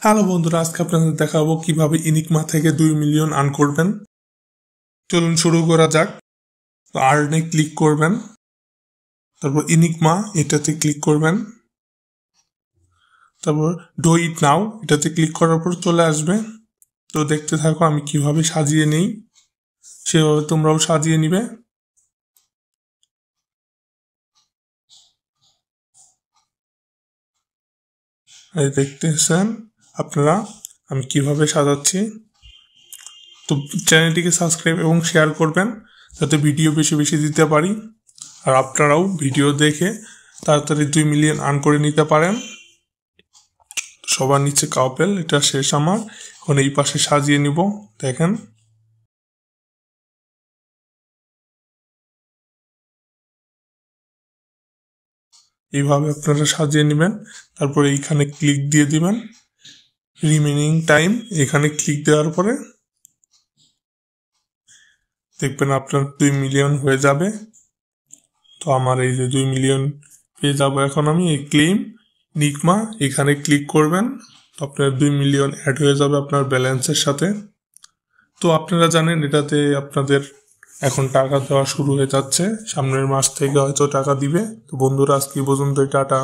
Hello বন্ধুরা, আজকে আপনাদের দেখাবো কিভাবে ইনিকমা থেকে 2 মিলিয়ন আর্ন করবেন। চলুন শুরু করা যাক। আর্নে ক্লিক করবেন, তারপর ইনিকমা এটাতে ক্লিক করবেন, তারপর ডু ইট নাও এটাতে ক্লিক করার পর চলে আসবে। তো দেখতে থাকো আমি কিভাবে সাজিয়ে নেই, সেভাবে তোমরাও সাজিয়ে নিবে। এই দেখতেছেন আপনারা আমি কিভাবে সাজাচ্ছি। তো চ্যানেলটিকে সাবস্ক্রাইব এবং শেয়ার করবেন যাতে ভিডিও বেশি বেশি দিতে পারি, আর আপনারাও ভিডিও দেখে তাড়াতাড়ি 2 মিলিয়ন আর্ন করে নিতে পারেন। সবার নিচে কাপেল, এটা শেষ আমার। এখন এই পাশে সাজিয়ে নিব, দেখেন এইভাবে আপনারা সাজিয়ে নেবেন। তারপরে এইখানে ক্লিক দিয়ে দিবেন রিমেনিং টাইম, এখানে ক্লিক দেওয়ার পরে দেখবেন আপনার 2 মিলিয়ন হয়ে যাবে। তো আমার এই যে 2 মিলিয়ন পেয়ে যাবো এখন আমি। এই ক্লেম নিকমা এখানে ক্লিক করবেন, তো আপনার 2 মিলিয়ন অ্যাড হয়ে যাবে আপনার ব্যালেন্সের সাথে। তো আপনারা জানেন এটাতে আপনাদের এখন টাকা দেওয়া শুরু হয়ে যাচ্ছে, সামনের মাস থেকে হয়তো টাকা দিবে। তো বন্ধুরা আজকে পর্যন্ত টাটা।